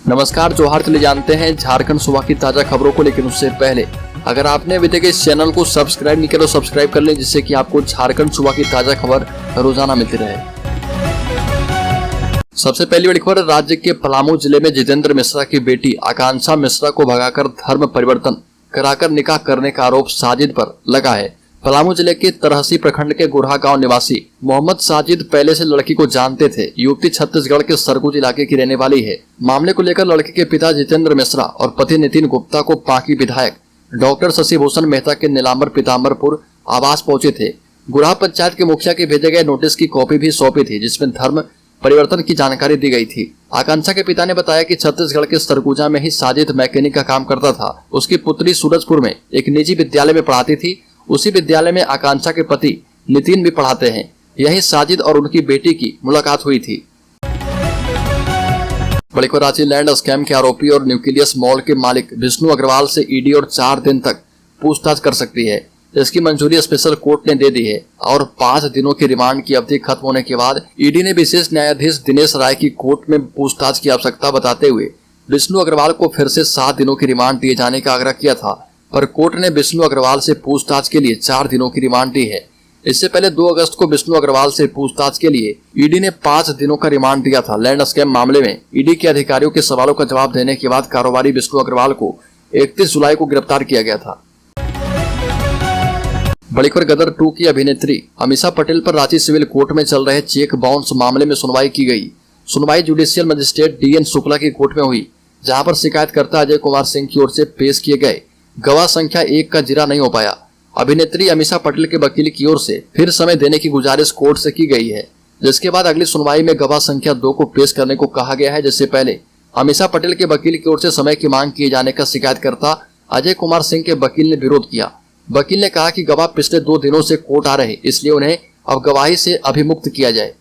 नमस्कार, जोहार। चले जानते हैं झारखंड सुबह की ताजा खबरों को, लेकिन उससे पहले अगर आपने अभी तक इस चैनल को सब्सक्राइब नहीं किया तो सब्सक्राइब कर लें, जिससे कि आपको झारखंड सुबह की ताजा खबर रोजाना मिलती रहे। सबसे पहली बड़ी खबर, राज्य के पलामू जिले में जितेंद्र मिश्रा की बेटी आकांक्षा मिश्रा को भगाकर धर्म परिवर्तन कराकर निकाह करने का आरोप साजिद पर लगा है। पलामू जिले के तरहसी प्रखंड के गुरहा गांव निवासी मोहम्मद साजिद पहले से लड़की को जानते थे। युवती छत्तीसगढ़ के सरगुज इलाके की रहने वाली है। मामले को लेकर लड़की के पिता जितेंद्र मिश्रा और पति नितिन गुप्ता को पांकी विधायक डॉक्टर शशि भूषण मेहता के नीलांबर पीताम्बरपुर आवास पहुंचे थे। गुरहा पंचायत के मुखिया के भेजे गए नोटिस की कॉपी भी सौंपी थी, जिसमें धर्म परिवर्तन की जानकारी दी गई थी। आकांक्षा के पिता ने बताया कि छत्तीसगढ़ के सरगुजा में ही साजिद मैकेनिक का काम करता था। उसकी पुत्री सूरजपुर में एक निजी विद्यालय में पढ़ाती थी। उसी विद्यालय में आकांक्षा के पति नितिन भी पढ़ाते हैं। यही साजिद और उनकी बेटी की मुलाकात हुई थी। बड़ी खबर, रांची लैंड स्कैम के आरोपी और न्यूक्लियस मॉल के मालिक विष्णु अग्रवाल से ईडी और 4 दिन तक पूछताछ कर सकती है। इसकी मंजूरी स्पेशल कोर्ट ने दे दी है और 5 दिनों की रिमांड की अवधि खत्म होने के बाद ईडी ने विशेष न्यायाधीश दिनेश राय की कोर्ट में पूछताछ की आवश्यकता बताते हुए विष्णु अग्रवाल को फिर से 7 दिनों की रिमांड दिए जाने का आग्रह किया था, पर कोर्ट ने विष्णु अग्रवाल से पूछताछ के लिए 4 दिनों की रिमांड दी है। इससे पहले 2 अगस्त को विष्णु अग्रवाल से पूछताछ के लिए ईडी ने 5 दिनों का रिमांड दिया था। लैंड स्कैम मामले में ईडी के अधिकारियों के सवालों का जवाब देने के बाद कारोबारी विष्णु अग्रवाल को 31 जुलाई को गिरफ्तार किया गया था। बड़ी खबर, गदर 2 की अभिनेत्री अमीषा पटेल पर रांची सिविल कोर्ट में चल रहे चेक बाउंस मामले में सुनवाई की गई। सुनवाई जुडिशियल मजिस्ट्रेट DN शुक्ला की कोर्ट में हुई, जहां पर शिकायतकर्ता अजय कुमार सिंह की ओर से पेश किए गए गवाह संख्या 1 का जिक्र नहीं हो पाया। अभिनेत्री अमीषा पटेल के वकील की ओर से फिर समय देने की गुजारिश कोर्ट से की गई है, जिसके बाद अगली सुनवाई में गवाह संख्या 2 को पेश करने को कहा गया है। जिससे पहले अमीषा पटेल के वकील की ओर से समय की मांग किए जाने का शिकायतकर्ता अजय कुमार सिंह के वकील ने विरोध किया। वकील ने कहा कि गवाह पिछले 2 दिनों से कोर्ट आ रहे, इसलिए उन्हें अब गवाही से अभिमुक्त किया जाए।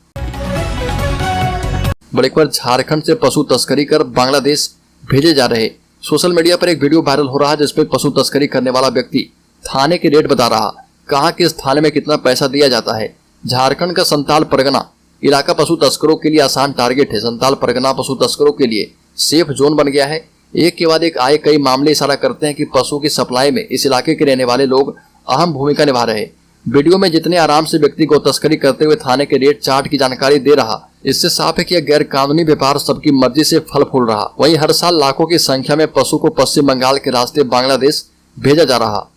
बड़ी खबर, झारखंड से पशु तस्करी कर बांग्लादेश भेजे जा रहे। सोशल मीडिया पर एक वीडियो वायरल हो रहा है, जिसमें पशु तस्करी करने वाला व्यक्ति थाने के रेट बता रहा, कहा कि इस थाने में कितना पैसा दिया जाता है। झारखंड का संताल परगना इलाका पशु तस्करों के लिए आसान टारगेट है। संताल परगना पशु तस्करों के लिए सेफ जोन बन गया है। एक के बाद एक आए कई मामले इशारा करते हैं कि पशु की सप्लाई में इस इलाके के रहने वाले लोग अहम भूमिका निभा रहे हैं। वीडियो में जितने आराम से व्यक्ति गौ तस्करी करते हुए थाने के रेट चार्ट की जानकारी दे रहा, इससे साफ है कि यह गैर कानूनी व्यापार सबकी मर्जी से फल फूल रहा। वहीं हर साल लाखों की संख्या में पशु को पश्चिम बंगाल के रास्ते बांग्लादेश भेजा जा रहा।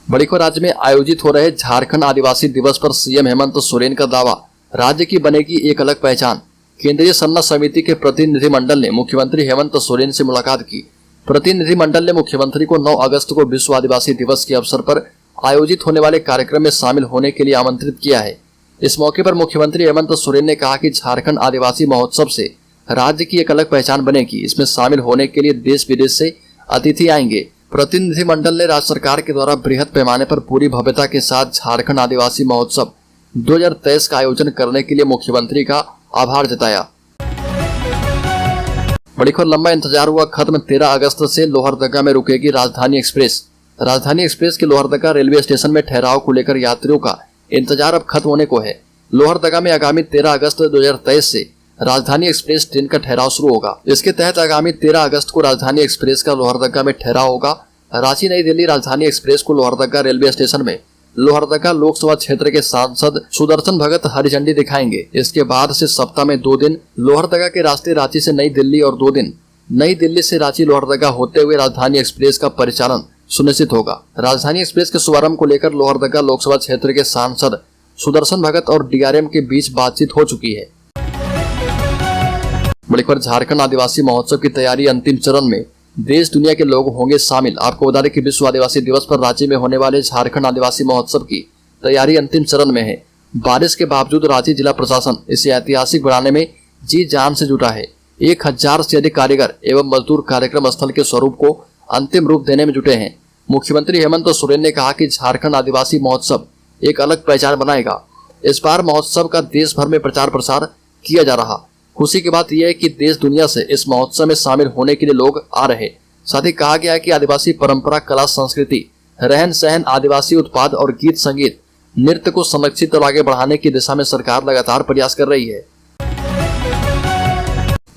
बड़ी खबर, राज्य में आयोजित हो रहे झारखंड आदिवासी दिवस पर सीएम हेमंत सोरेन का दावा, राज्य की बनेगी एक अलग पहचान। केंद्रीय सन्ना समिति के प्रतिनिधिमंडल ने मुख्यमंत्री हेमंत सोरेन से मुलाकात की। प्रतिनिधिमंडल ने मुख्यमंत्री को 9 अगस्त को विश्व आदिवासी दिवस के अवसर पर आयोजित होने वाले कार्यक्रम में शामिल होने के लिए आमंत्रित किया है। इस मौके पर मुख्यमंत्री हेमंत सोरेन ने कहा कि झारखंड आदिवासी महोत्सव से राज्य की एक अलग पहचान बनेगी। इसमें शामिल होने के लिए देश विदेश से अतिथि आएंगे। प्रतिनिधिमंडल ने राज्य सरकार के द्वारा बृहद पैमाने पर पूरी भव्यता के साथ झारखंड आदिवासी महोत्सव 2023 का आयोजन करने के लिए मुख्यमंत्री का आभार जताया। बड़ी खबर, लंबा इंतजार हुआ खत्म। 13 अगस्त से लोहरदगा में रुकेगी राजधानी एक्सप्रेस। राजधानी एक्सप्रेस के लोहरदगा रेलवे स्टेशन में ठहराव को लेकर यात्रियों का इंतजार अब खत्म होने को है। लोहरदगा में आगामी 13 अगस्त 2023 से राजधानी एक्सप्रेस ट्रेन का ठहराव शुरू होगा। इसके तहत आगामी 13 अगस्त को राजधानी एक्सप्रेस का लोहरदगा में ठहराव होगा। रांची नई दिल्ली राजधानी एक्सप्रेस को लोहरदगा रेलवे स्टेशन में लोहरदगा लोकसभा क्षेत्र के सांसद सुदर्शन भगत हरी झंडी दिखाएंगे। इसके बाद से सप्ताह में 2 दिन लोहरदगा के रास्ते रांची से नई दिल्ली और 2 दिन नई दिल्ली से रांची लोहरदगा होते हुए राजधानी एक्सप्रेस का परिचालन सुनिश्चित होगा। राजधानी एक्सप्रेस के शुभारंभ को लेकर लोहरदगा लोकसभा क्षेत्र के सांसद सुदर्शन भगत और DRM के बीच बातचीत हो चुकी है। बड़ी खबर, झारखंड आदिवासी महोत्सव की तैयारी अंतिम चरण में, देश दुनिया के लोग होंगे शामिल। आपको बता दें कि विश्व आदिवासी दिवस पर रांची में होने वाले झारखंड आदिवासी महोत्सव की तैयारी अंतिम चरण में है। बारिश के बावजूद रांची जिला प्रशासन इसे ऐतिहासिक बनाने में जी जान से जुटा है। 1000 से अधिक कारीगर एवं मजदूर कार्यक्रम स्थल के स्वरूप को अंतिम रूप देने में जुटे हैं। मुख्यमंत्री हेमंत सोरेन ने कहा कि झारखंड आदिवासी महोत्सव एक अलग पहचान बनाएगा। इस बार महोत्सव का देश भर में प्रचार प्रसार किया जा रहा। खुशी की बात यह है कि देश दुनिया से इस महोत्सव में शामिल होने के लिए लोग आ रहे। साथ ही कहा गया है कि आदिवासी परंपरा, कला, संस्कृति, रहन सहन, आदिवासी उत्पाद और गीत संगीत, नृत्य को संरक्षित और आगे बढ़ाने की दिशा में सरकार लगातार प्रयास कर रही है।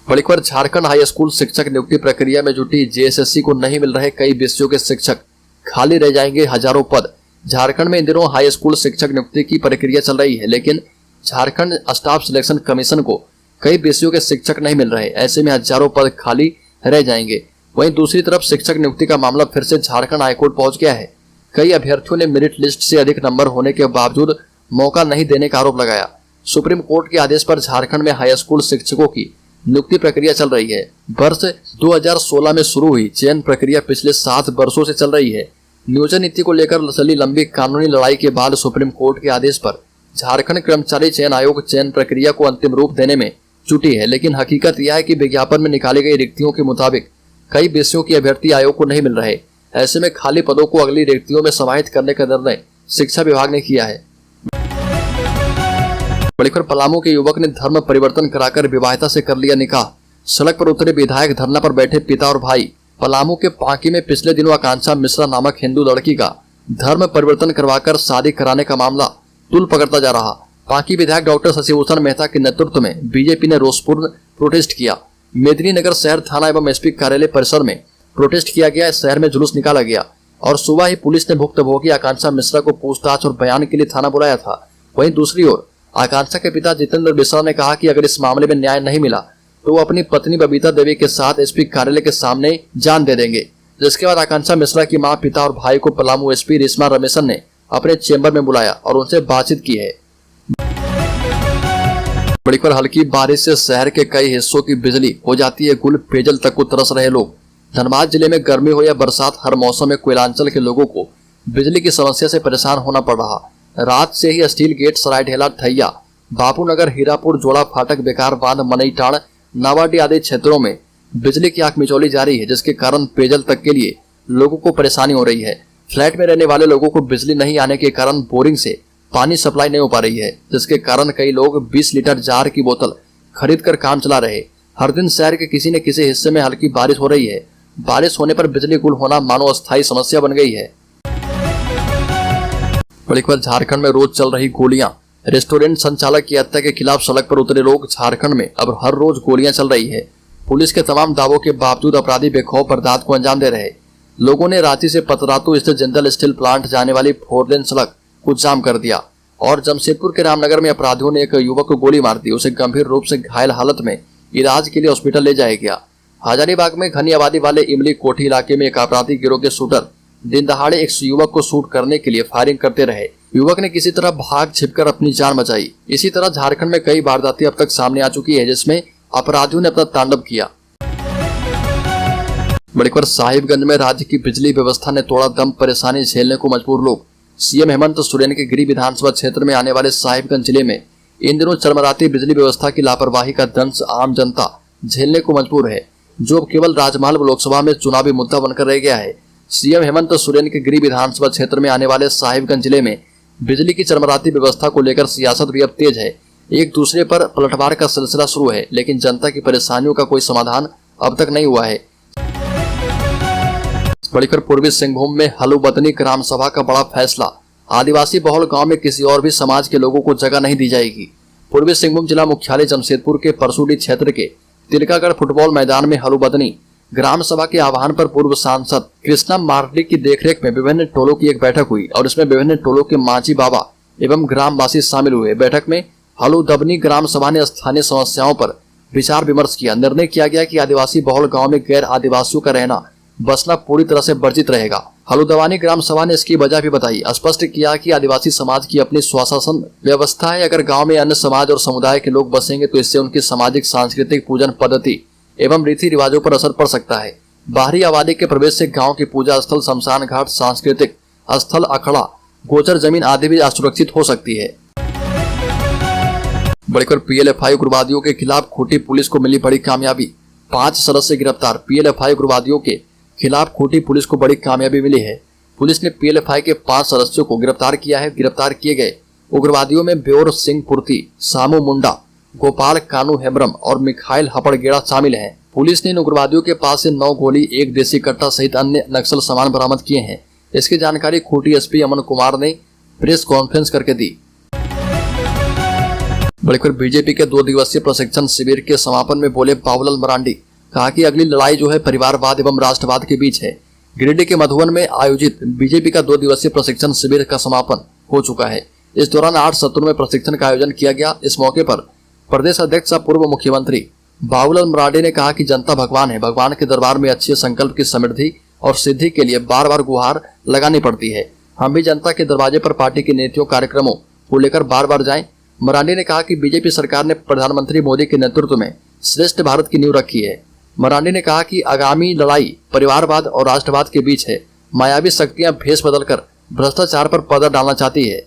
बड़ी खबर, झारखंड हाई स्कूल शिक्षक नियुक्ति प्रक्रिया में जुटी जेएसएससी को नहीं मिल रहे कई विषयों के शिक्षक, खाली रह जाएंगे हजारों पद। झारखंड में इन दिनों हाई स्कूल शिक्षक नियुक्ति की प्रक्रिया चल रही है, लेकिन झारखंड स्टाफ सिलेक्शन कमीशन को कई विषयों के शिक्षक नहीं मिल रहे। ऐसे में हजारों पद खाली रह जाएंगे। वहीं दूसरी तरफ शिक्षक नियुक्ति का मामला फिर से झारखंड हाईकोर्ट पहुंच गया है। कई अभ्यर्थियों ने मेरिट लिस्ट से अधिक नंबर होने के बावजूद मौका नहीं देने का आरोप लगाया। सुप्रीम कोर्ट के आदेश पर झारखंड में हाई स्कूल शिक्षकों की नियुक्ति प्रक्रिया चल रही है। वर्ष 2016 में शुरू हुई चयन प्रक्रिया पिछले 7 वर्षों से चल रही है। नियोजन नीति को लेकर चली लंबी कानूनी लड़ाई के बाद सुप्रीम कोर्ट के आदेश पर झारखंड कर्मचारी चयन आयोग चयन प्रक्रिया को अंतिम रूप देने में जुटी है। लेकिन हकीकत यह है कि विज्ञापन में निकाली गई रिक्तियों के मुताबिक कई विषयों की अभ्यर्थी आयोग को नहीं मिल रहे। ऐसे में खाली पदों को अगली रिक्तियों में समाहित करने का निर्णय शिक्षा विभाग ने किया है। बड़ी खबर, पलामू के युवक ने धर्म परिवर्तन कराकर विवाहिता से कर लिया निकाह। सड़क पर उतरे विधायक, धरना पर बैठे पिता और भाई। पलामू के पांकी में पिछले दिनों आकांक्षा मिश्रा नामक हिंदू लड़की का धर्म परिवर्तन करवाकर शादी कराने का मामला तूल पकड़ता जा रहा। पांकी विधायक डॉक्टर शशिभूषण मेहता के नेतृत्व में बीजेपी ने रोषपूर्ण प्रोटेस्ट किया। मेदिनीनगर शहर थाना एवं एसपी कार्यालय परिसर में प्रोटेस्ट किया गया। शहर में जुलूस निकाला गया और सुबह ही पुलिस ने भुक्तभोगी आकांक्षा मिश्रा को पूछताछ और बयान के लिए थाना बुलाया था। वहीं दूसरी ओर आकांक्षा के पिता जितेंद्र मिश्रा ने कहा कि अगर इस मामले में न्याय नहीं मिला तो वो अपनी पत्नी बबीता देवी के साथ एसपी कार्यालय के सामने जान दे देंगे। जिसके बाद आकांक्षा मिश्रा की मां, पिता और भाई को पलामू एसपी रेशमा रमेशन ने अपने चेंबर में बुलाया और उनसे बातचीत की है। बड़ी खबर, हल्की बारिश से शहर के कई हिस्सों की बिजली हो जाती है गुल, पेयजल तक को तरस रहे लोग। धनबाद जिले में गर्मी हो या बरसात, हर मौसम में कोयलांचल के लोगों को बिजली की समस्या से परेशान होना पड़ रहा। रात से ही स्टील गेट, सरायढेला, ठैया, बापूनगर, हीरापुर, जोड़ा फाटक, बेकार बांध, मनईटाड़, नावाडी आदि क्षेत्रों में बिजली की आंख मिचौली जारी है, जिसके कारण पेयजल तक के लिए लोगों को परेशानी हो रही है। फ्लैट में रहने वाले लोगों को बिजली नहीं आने के कारण बोरिंग से पानी सप्लाई नहीं हो पा रही है, जिसके कारण कई लोग 20 लीटर जार की बोतल खरीद कर काम चला रहे। हर दिन शहर के किसी न किसी हिस्से में हल्की बारिश हो रही है। बारिश होने पर बिजली गुल होना मानो अस्थायी समस्या बन गई है। बड़ी खबर, झारखंड में रोज चल रही गोलियां। रेस्टोरेंट संचालक की हत्या के खिलाफ सड़क पर उतरे लोग। झारखंड में अब हर रोज गोलियां चल रही है। पुलिस के तमाम दावों के बावजूद अपराधी बेखौफ वारदात को अंजाम दे रहे। लोगों ने रांची से पतरातू स्थित जिंदल स्टील प्लांट जाने वाली 4 लेन सड़क को जाम कर दिया और जमशेदपुर के रामनगर में अपराधियों ने एक युवक को गोली मार दी। उसे गंभीर रूप से घायल हालत में इलाज के लिए हॉस्पिटल ले जाया गया। हजारीबाग में घनी आबादी वाले इमली कोठी इलाके में एक आपराधिक गिरोह के शूटर दिन दहाड़े एक युवक को शूट करने के लिए फायरिंग करते रहे। युवक ने किसी तरह भाग छिपकर अपनी जान बचाई। इसी तरह झारखंड में कई वारदातें अब तक सामने आ चुकी है, जिसमें अपराधियों ने अपना तांडव किया। बड़ी खबर, साहिबगंज में राज्य की बिजली व्यवस्था ने तोड़ा दम, परेशानी झेलने को मजबूर लोग। सीएम हेमंत सोरेन के गृह विधानसभा क्षेत्र में आने वाले साहिबगंज जिले में इन दिनों चरमराती बिजली व्यवस्था की लापरवाही का दंश आम जनता झेलने को मजबूर है, जो अब केवल राजमहल लोकसभा में चुनावी मुद्दा बनकर रह गया है। सीएम हेमंत सोरेन के गृह विधानसभा क्षेत्र में आने वाले साहिबगंज जिले में बिजली की चरमराती व्यवस्था को लेकर सियासत भी अब तेज है। एक दूसरे पर पलटवार का सिलसिला शुरू है, लेकिन जनता की परेशानियों का कोई समाधान अब तक नहीं हुआ है। बड़ी खबर, पूर्वी सिंहभूम में हलुबदनी ग्राम सभा का बड़ा फैसला। आदिवासी बहुल गांव में किसी और भी समाज के लोगों को जगह नहीं दी जाएगी। पूर्वी सिंहभूम जिला मुख्यालय जमशेदपुर के परसुडी क्षेत्र के तिलकागढ़ फुटबॉल मैदान में हलुबदनी ग्राम सभा के आह्वान पर पूर्व सांसद कृष्णा मार्डी की देखरेख में विभिन्न टोलों की एक बैठक हुई और इसमें विभिन्न टोलों के मांझी बाबा एवं ग्रामवासी शामिल हुए। बैठक में हलुदबनी ग्राम सभा ने स्थानीय समस्याओं पर विचार विमर्श किया। निर्णय किया गया कि आदिवासी बहुल गाँव में गैर आदिवासियों का रहना बसना पूरी तरह से वर्जित रहेगा। हलुदवानी ग्राम सभा ने इसकी वजह भी बताई। स्पष्ट किया कि आदिवासी समाज की अपनी स्वशासन व्यवस्था है। अगर गांव में अन्य समाज और समुदाय के लोग बसेंगे तो इससे उनकी सामाजिक, सांस्कृतिक, पूजन पद्धति एवं रीति रिवाजों पर असर पड़ सकता है। बाहरी आबादी के प्रवेश से गांव की पूजा स्थल, शमशान घाट, सांस्कृतिक स्थल, अखड़ा, गोचर जमीन आदि भी असुरक्षित हो सकती है। बड़ी खबर, पीएलएफआई उग्रवादियों के खिलाफ खूंटी पुलिस को मिली बड़ी कामयाबी। 5 सदस्य गिरफ्तार। पीएलएफआई उग्रवादियों के खिलाफ खूंटी पुलिस को बड़ी कामयाबी मिली है। पुलिस ने पीएलएफआई के 5 सदस्यों को गिरफ्तार किया है। गिरफ्तार किए गए उग्रवादियों में ब्योर सिंह पुर्ती, सामू मुंडा, गोपाल कानू हेम्ब्रम और मिखाइल हपड़गेड़ा शामिल हैं। पुलिस ने इन उग्रवादियों के पास से 9 गोली, 1 देसी कट्टा सहित अन्य नक्सल सामान बरामद किए हैं। इसकी जानकारी खूंटी एसपी अमन कुमार ने प्रेस कॉन्फ्रेंस करके दी। बढ़कर बीजेपी के 2 दिवसीय प्रशिक्षण शिविर के समापन में बोले बाबूलाल मरांडी। कहा कि अगली लड़ाई जो है परिवारवाद एवं राष्ट्रवाद के बीच है। गिरिडीह के मधुबन में आयोजित बीजेपी का 2 दिवसीय प्रशिक्षण शिविर का समापन हो चुका है। इस दौरान 8 सत्रों में प्रशिक्षण का आयोजन किया गया। इस मौके पर प्रदेश अध्यक्ष और पूर्व मुख्यमंत्री बाबूलाल मरांडी ने कहा कि जनता भगवान है, भगवान के दरबार में अच्छे संकल्प की समृद्धि और सिद्धि के लिए बार बार गुहार लगानी पड़ती है। हम भी जनता के दरवाजे पर पार्टी की नीतियों कार्यक्रमों को लेकर बार बार जाएं। मरांडी ने कहा कि बीजेपी सरकार ने प्रधानमंत्री मोदी के नेतृत्व में श्रेष्ठ भारत की नींव रखी है। मरांडी ने कहा कि आगामी लड़ाई परिवारवाद और राष्ट्रवाद के बीच है। मायावी शक्तियां भेष बदलकर भ्रष्टाचार पर पर्दा डालना चाहती है।